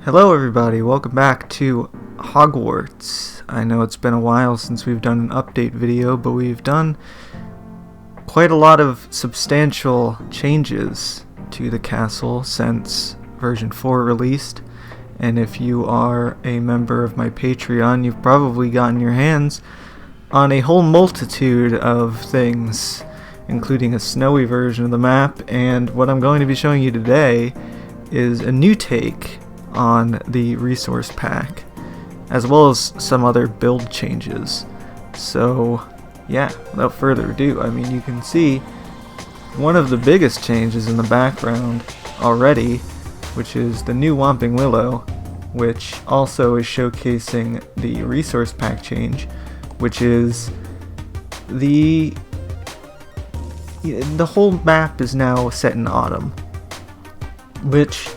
Hello everybody, welcome back to Hogwarts. I know it's been a while since we've done an update video, but we've done quite a lot of substantial changes to the castle since version 4 released. And if you are a member of my Patreon, you've probably gotten your hands on a whole multitude of things, including a snowy version of the map, and what I'm going to be showing you today is a new take on the resource pack, as well as some other build changes. So yeah, without further ado, you can see one of the biggest changes in the background already, which is the new Whomping Willow, which also is showcasing the resource pack change, which is the whole map is now set in autumn, which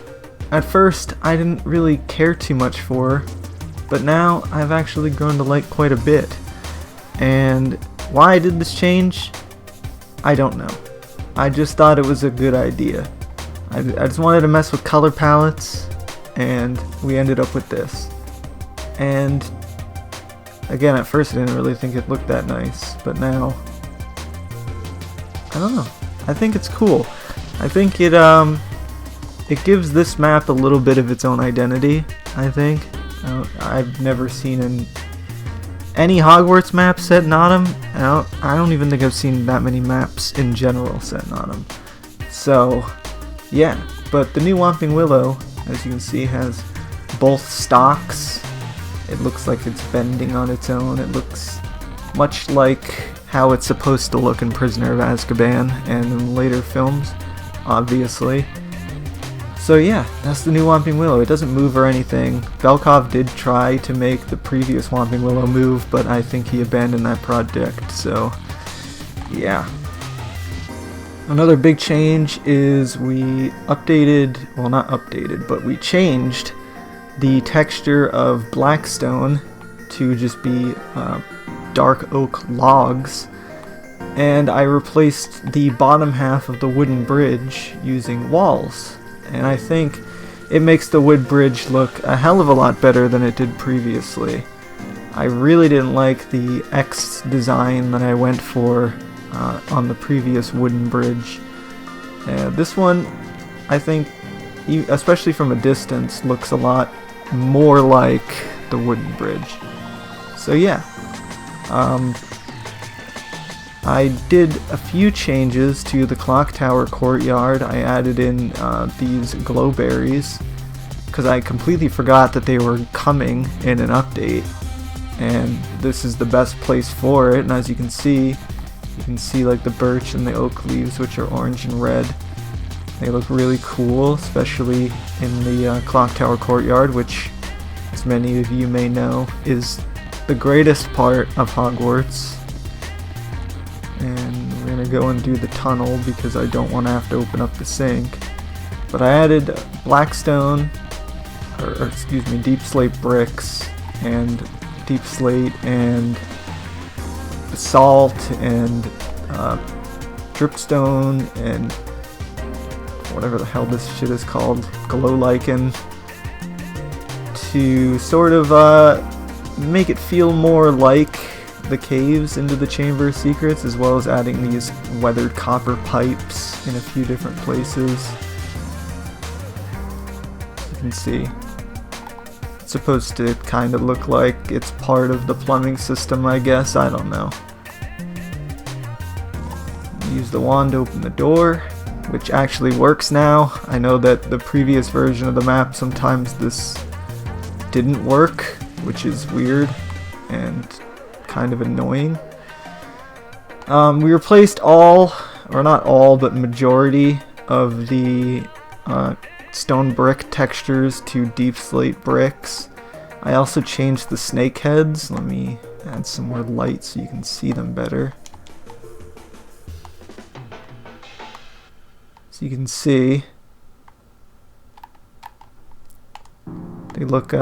at first I didn't really care too much for, but now I've actually grown to like quite a bit. And why I did this change, I don't know. I just thought it was a good idea. I just wanted to mess with color palettes, and we ended up with this. And again, at first I didn't really think it looked that nice, but now, I don't know. I think it's cool. I think it gives this map a little bit of its own identity, I think. I've never seen any Hogwarts map set in autumn. I don't even think I've seen that many maps in general set in autumn. So, yeah. But the new Whomping Willow, as you can see, has both stalks. It looks like it's bending on its own. It looks much like how it's supposed to look in Prisoner of Azkaban and in later films, obviously. So yeah, that's the new Whomping Willow. It doesn't move or anything. Velkov did try to make the previous Whomping Willow move, but I think he abandoned that project, so yeah. Another big change is we updated, well not updated, but we changed the texture of Blackstone to just be dark oak logs, and I replaced the bottom half of the wooden bridge using walls. And I think it makes the wood bridge look a hell of a lot better than it did previously. I really didn't like the X design that I went for on the previous wooden bridge. This one, I think, especially from a distance, looks a lot more like the wooden bridge. So yeah. I did a few changes to the clock tower courtyard. I added in these glowberries because I completely forgot that they were coming in an update, and this is the best place for it. And as you can see like the birch and the oak leaves, which are orange and red. They look really cool, especially in the clock tower courtyard, which, as many of you may know, is the greatest part of Hogwarts. And we're gonna go and do the tunnel because I don't want to have to open up the sink. But I added Blackstone, or excuse me, deep slate bricks, and deep slate and basalt and dripstone and whatever the hell this shit is called, glow lichen, to sort of make it feel more like the caves into the Chamber of Secrets, as well as adding these weathered copper pipes in a few different places. As you can see, it's supposed to kind of look like it's part of the plumbing system, I guess. I don't know. Use the wand to open the door, which actually works now. I know that the previous version of the map, sometimes this didn't work, which is weird and kind of annoying. We replaced all, or not all, but majority of the stone brick textures to deep slate bricks. I also changed the snake heads. Let me add some more light so you can see them better. So you can see they look,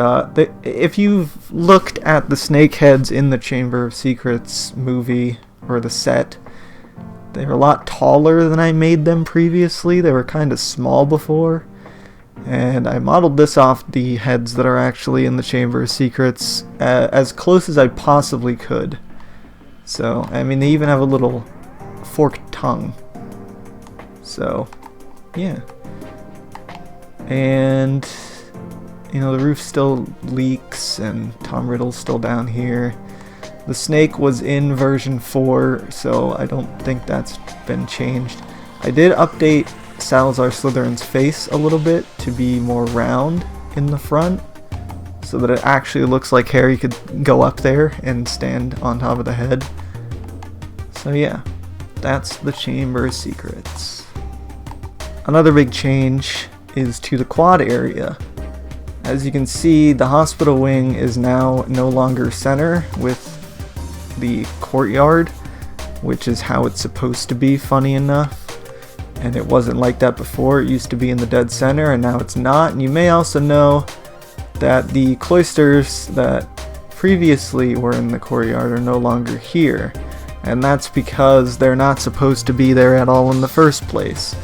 if you've looked at the snake heads in the Chamber of Secrets movie, or the set, they're a lot taller than I made them previously. They were kind of small before, and I modeled this off the heads that are actually in the Chamber of Secrets as close as I possibly could. So, I mean, they even have a little forked tongue. So, yeah. And, you know, the roof still leaks, and Tom Riddle's still down here. The snake was in version 4, so I don't think that's been changed. I did update Salazar Slytherin's face a little bit to be more round in the front, so that it actually looks like Harry could go up there and stand on top of the head. So yeah, that's the Chamber of Secrets. Another big change is to the quad area. As you can see, the hospital wing is now no longer center with the courtyard, which is how it's supposed to be, funny enough. And it wasn't like that before. It used to be in the dead center, and now it's not. And you may also know that the cloisters that previously were in the courtyard are no longer here. And that's because they're not supposed to be there at all in the first place.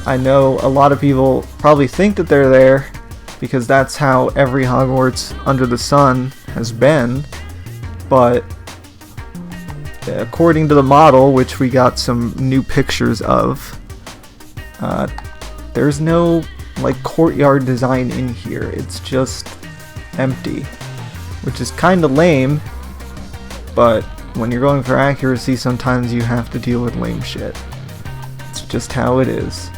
I know a lot of people probably think that they're there because that's how every Hogwarts under the sun has been, but according to the model, which we got some new pictures of, there's no like courtyard design in here. It's just empty, which is kind of lame, but when you're going for accuracy, sometimes you have to deal with lame shit. It's just how it is.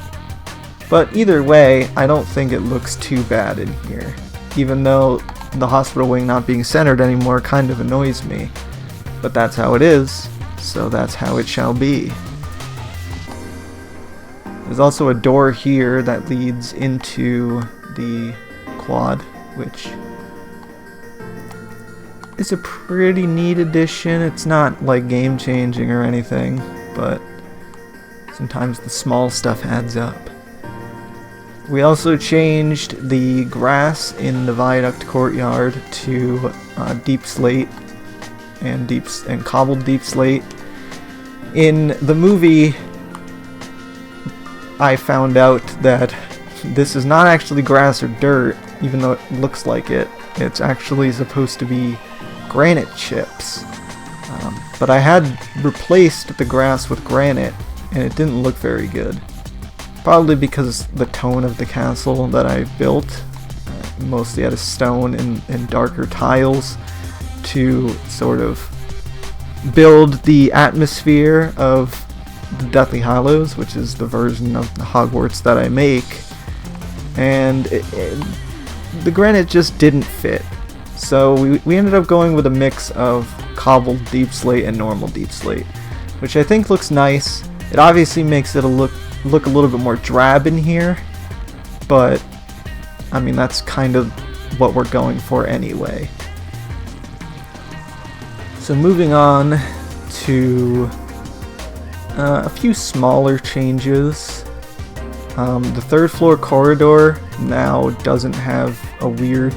But either way, I don't think it looks too bad in here, even though the hospital wing not being centered anymore kind of annoys me. But that's how it is, so that's how it shall be. There's also a door here that leads into the quad, which is a pretty neat addition. It's not like game changing or anything, but sometimes the small stuff adds up. We also changed the grass in the viaduct courtyard to deep slate and cobbled deep slate. In the movie, I found out that this is not actually grass or dirt, even though it looks like it. It's actually supposed to be granite chips. But I had replaced the grass with granite, and it didn't look very good. Probably because the tone of the castle that I built, mostly out of stone and darker tiles, to sort of build the atmosphere of the Deathly Hallows, which is the version of the Hogwarts that I make, and the granite just didn't fit. So we ended up going with a mix of cobbled deep slate and normal deep slate, which I think looks nice. It obviously makes it look a little bit more drab in here, but I mean, that's kind of what we're going for anyway. So moving on to a few smaller changes. The third floor corridor now doesn't have a weird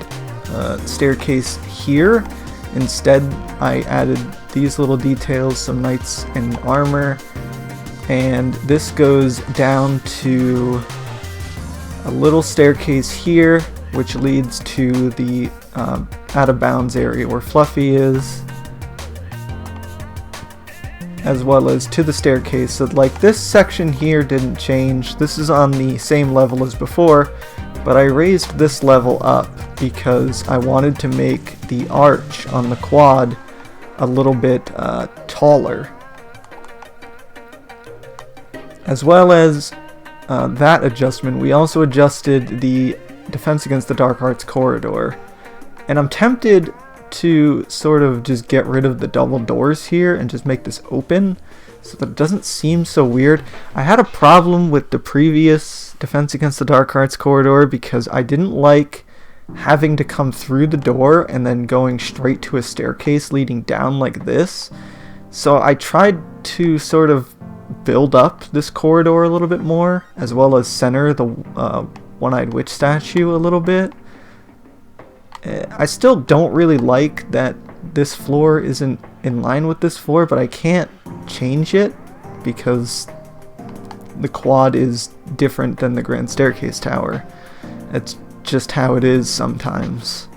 staircase here. Instead, I added these little details, some knights in armor, and this goes down to a little staircase here, which leads to the out of bounds area where Fluffy is, as well as to the staircase. So like this section here didn't change. This is on the same level as before, but I raised this level up because I wanted to make the arch on the quad a little bit taller. As well as that adjustment, we also adjusted the Defense Against the Dark Arts corridor. And I'm tempted to sort of just get rid of the double doors here and just make this open so that it doesn't seem so weird. I had a problem with the previous Defense Against the Dark Arts corridor because I didn't like having to come through the door and then going straight to a staircase leading down like this. So I tried to sort of build up this corridor a little bit more, as well as center the One-Eyed Witch statue a little bit. I still don't really like that this floor isn't in line with this floor, but I can't change it because the quad is different than the Grand Staircase Tower. It's just how it is sometimes.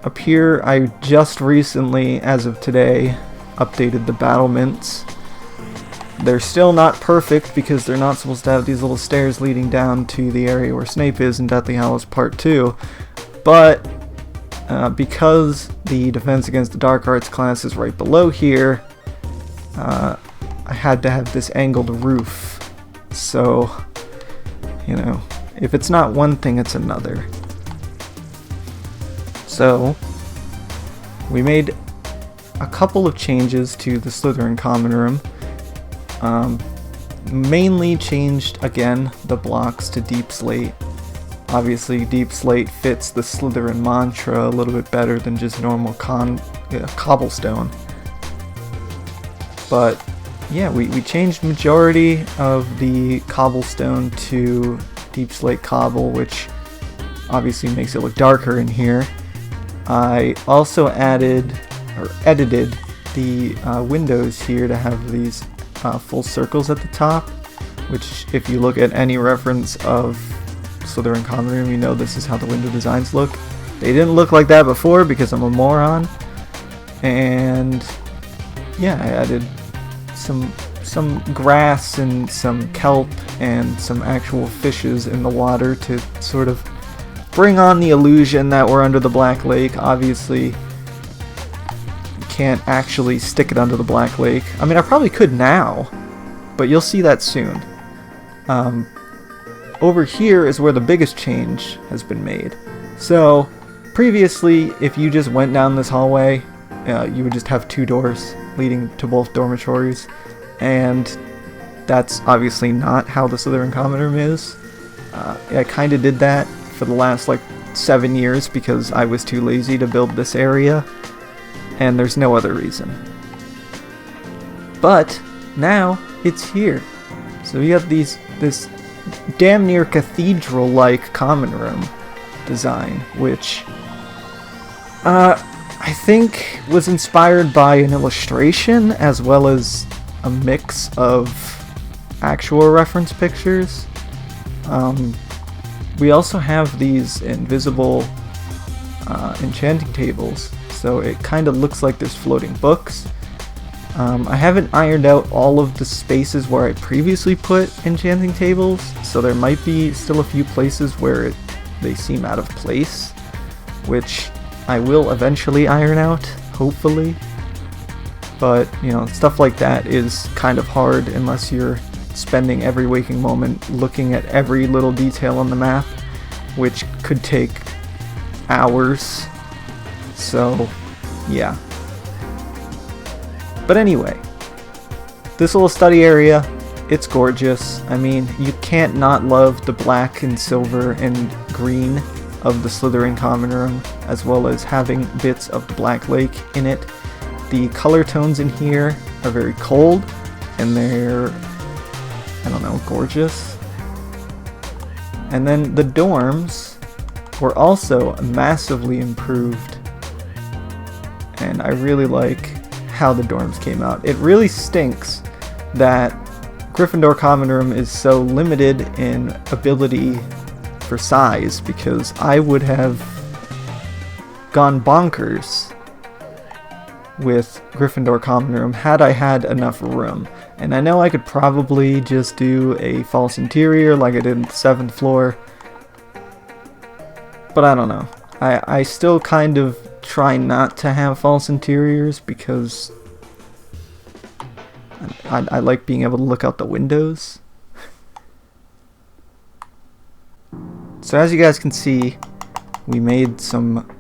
Up here, I just recently, as of today, updated the battlements. They're still not perfect because they're not supposed to have these little stairs leading down to the area where Snape is in Deathly Hallows Part 2, but because the Defense Against the Dark Arts class is right below here, I had to have this angled roof. So, you know, if it's not one thing, it's another. So, we made a couple of changes to the Slytherin common room. Mainly changed, again, the blocks to deep slate. Obviously, deep slate fits the Slytherin mantra a little bit better than just normal cobblestone. But yeah, we changed majority of the cobblestone to deep slate cobble, which obviously makes it look darker in here. I also added or edited the windows here to have these full circles at the top, which if you look at any reference of Slytherin common room, you know this is how the window designs look. They didn't look like that before because I'm a moron. And yeah, I added some grass and some kelp and some actual fishes in the water to sort of bring on the illusion that we're under the Black Lake. Obviously, you can't actually stick it under the Black Lake. I mean, I probably could now, but you'll see that soon. Over here is where the biggest change has been made. So, previously, if you just went down this hallway, you would just have two doors leading to both dormitories, and that's obviously not how the Slytherin common room is. I kind of did that for the last like 7 years because I was too lazy to build this area, and there's no other reason. But now it's here. So we got this damn near cathedral-like common room design, which I think was inspired by an illustration as well as a mix of actual reference pictures. We also have these invisible enchanting tables, so it kind of looks like there's floating books. I haven't ironed out all of the spaces where I previously put enchanting tables, so there might be still a few places where they seem out of place, which I will eventually iron out, hopefully. But, you know, stuff like that is kind of hard unless you're spending every waking moment looking at every little detail on the map, which could take hours. So, yeah. But anyway, this little study area, it's gorgeous. I mean, you can't not love the black and silver and green of the Slytherin common room, as well as having bits of the Black Lake in it. The color tones in here are very cold, and they're, I don't know, gorgeous. And then the dorms were also massively improved, and I really like how the dorms came out. It really stinks that Gryffindor common room is so limited in ability for size, because I would have gone bonkers with Gryffindor common room had I had enough room. And I know I could probably just do a false interior like I did in the 7th floor, but I don't know. I still kind of try not to have false interiors because I like being able to look out the windows. So as you guys can see, we made some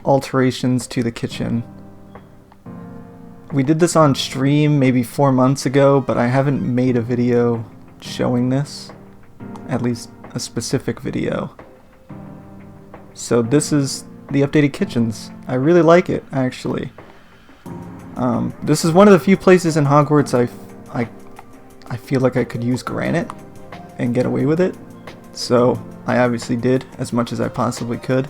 alterations to the kitchen. We did this on stream maybe 4 months ago, but I haven't made a video showing this, at least a specific video. So this is the updated kitchens. I really like it, actually. This is one of the few places in Hogwarts I feel like I could use granite and get away with it. So I obviously did as much as I possibly could.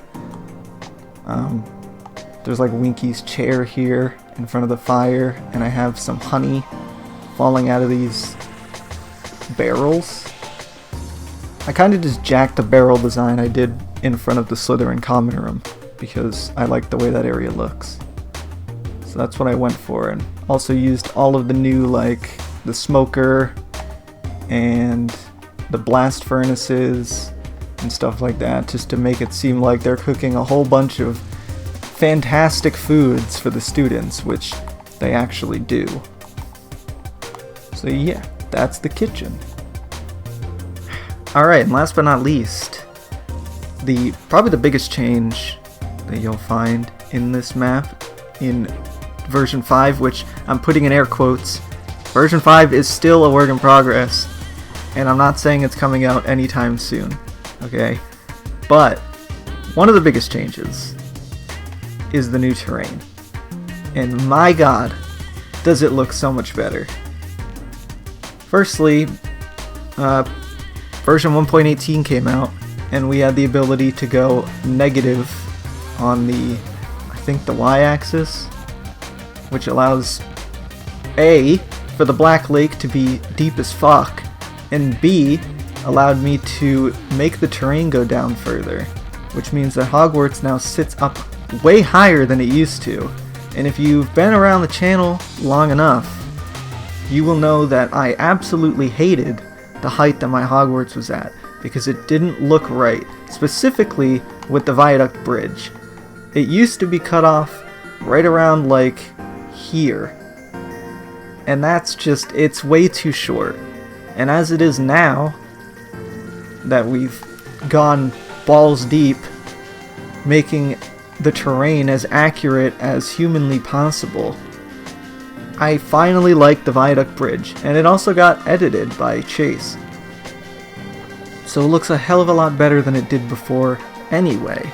There's like Winky's chair here in front of the fire, and I have some honey falling out of these barrels. I kind of just jacked the barrel design I did in front of the Slytherin common room because I like the way that area looks. So that's what I went for, and also used all of the new, like, the smoker and the blast furnaces and stuff like that, just to make it seem like they're cooking a whole bunch of fantastic foods for the students, which they actually do. So yeah, that's the kitchen. Alright, and last but not least, probably the biggest change that you'll find in this map in version 5, which I'm putting in air quotes. Version 5 is still a work in progress, and I'm not saying it's coming out anytime soon, okay? But one of the biggest changes is the new terrain. And my god, does it look so much better. Firstly, version 1.18 came out, and we had the ability to go negative on the, I think, the y-axis, which allows A, for the Black Lake to be deep as fuck, and B, allowed me to make the terrain go down further, which means that Hogwarts now sits up way higher than it used to. And if you've been around the channel long enough, you will know that I absolutely hated the height that my Hogwarts was at, because it didn't look right, specifically with the viaduct bridge. It used to be cut off right around, like, here. And that's just, it's way too short. And as it is now, that we've gone balls deep, making the terrain as accurate as humanly possible, I finally like the viaduct bridge, and it also got edited by Chase. So it looks a hell of a lot better than it did before anyway.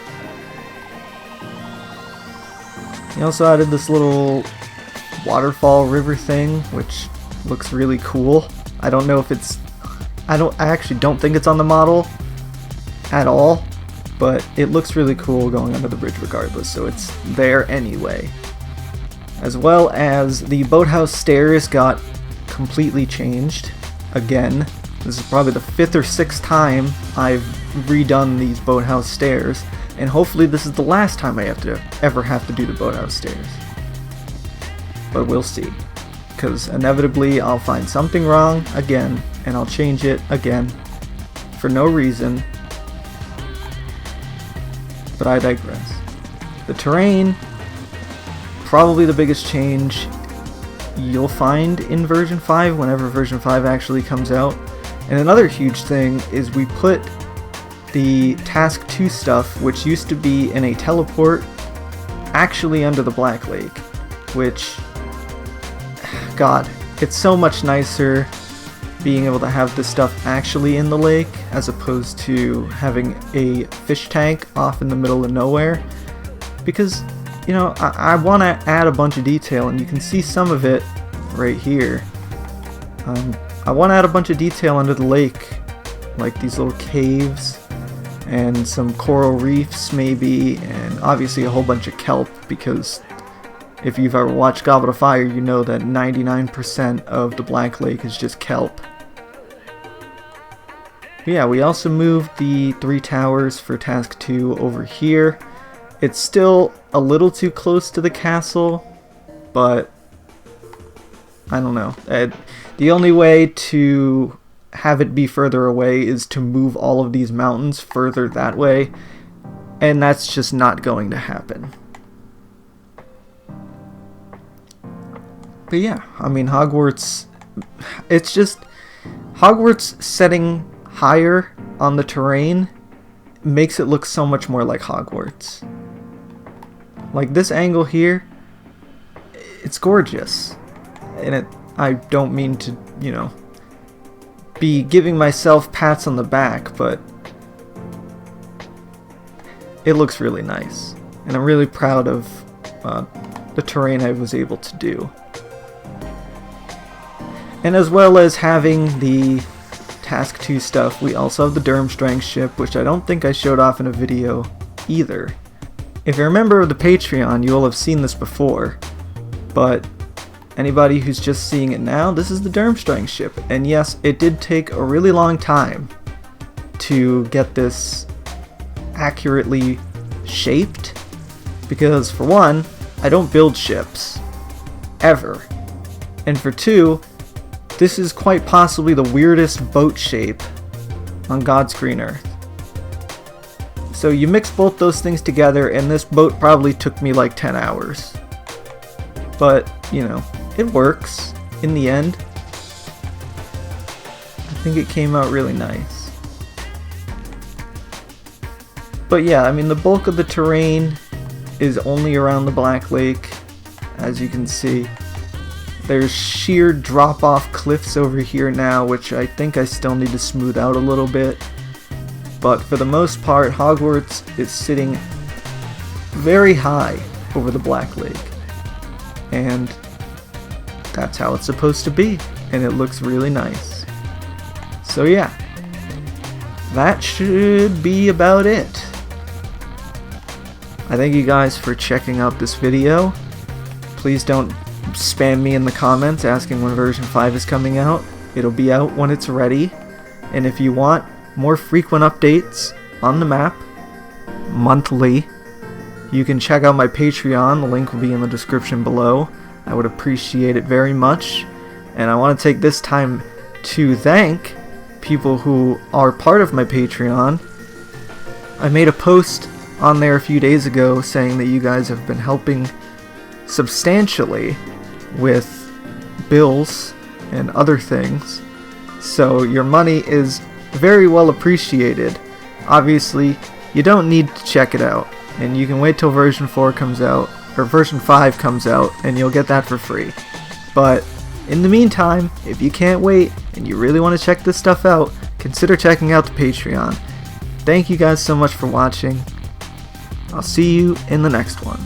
He also added this little waterfall river thing, which looks really cool. I don't know if it's... I actually don't think it's on the model at all, but it looks really cool going under the bridge regardless, so it's there anyway. As well as the boathouse stairs got completely changed again. This is probably the 5th or 6th time I've redone these boathouse stairs, and hopefully this is the last time I ever have to do the boathouse stairs. But we'll see, because inevitably I'll find something wrong again, and I'll change it again for no reason. But I digress. The terrain, probably the biggest change you'll find in version 5 whenever version 5 actually comes out. And another huge thing is we put the Task 2 stuff, which used to be in a teleport, actually under the Black Lake, which, god, it's so much nicer being able to have this stuff actually in the lake as opposed to having a fish tank off in the middle of nowhere, because, you know, I want to add a bunch of detail, and you can see some of it right here. I want to add a bunch of detail under the lake, like these little caves and some coral reefs maybe, and obviously a whole bunch of kelp, because if you've ever watched Goblet of Fire, you know that 99% of the Black Lake is just kelp. But yeah, we also moved the 3 towers for Task 2 over here. It's still a little too close to the castle, but I don't know. The only way to have it be further away is to move all of these mountains further that way, and that's just not going to happen. But yeah, I mean, Hogwarts, it's just, Hogwarts setting higher on the terrain makes it look so much more like Hogwarts. Like this angle here, it's gorgeous. And I don't mean to, you know, be giving myself pats on the back, but it looks really nice. And I'm really proud of the terrain I was able to do. And as well as having the Task 2 stuff, we also have the Durmstrang ship, which I don't think I showed off in a video either. If you're a member of the Patreon, you will have seen this before, but anybody who's just seeing it now, this is the Durmstrang ship. And yes, it did take a really long time to get this accurately shaped, because for one, I don't build ships ever, and for two, this is quite possibly the weirdest boat shape on God's green earth. So you mix both those things together, and this boat probably took me like 10 hours. But, you know, it works in the end. I think it came out really nice. But yeah, I mean, the bulk of the terrain is only around the Black Lake, as you can see. There's sheer drop-off cliffs over here now, which I think I still need to smooth out a little bit. But for the most part, Hogwarts is sitting very high over the Black Lake. And that's how it's supposed to be. And it looks really nice. So yeah, that should be about it. I thank you guys for checking out this video. Please don't spam me in the comments asking when version 5 is coming out. It'll be out when it's ready. And if you want more frequent updates on the map, monthly, you can check out my Patreon. The link will be in the description below. I would appreciate it very much. And I want to take this time to thank people who are part of my Patreon. I made a post on there a few days ago saying that you guys have been helping substantially with bills and other things, so your money is very well appreciated. Obviously, you don't need to check it out, and you can wait till version 4 comes out, or version 5 comes out, and you'll get that for free. But in the meantime, if you can't wait and you really want to check this stuff out, consider checking out the Patreon. Thank you guys so much for watching. I'll see you in the next one.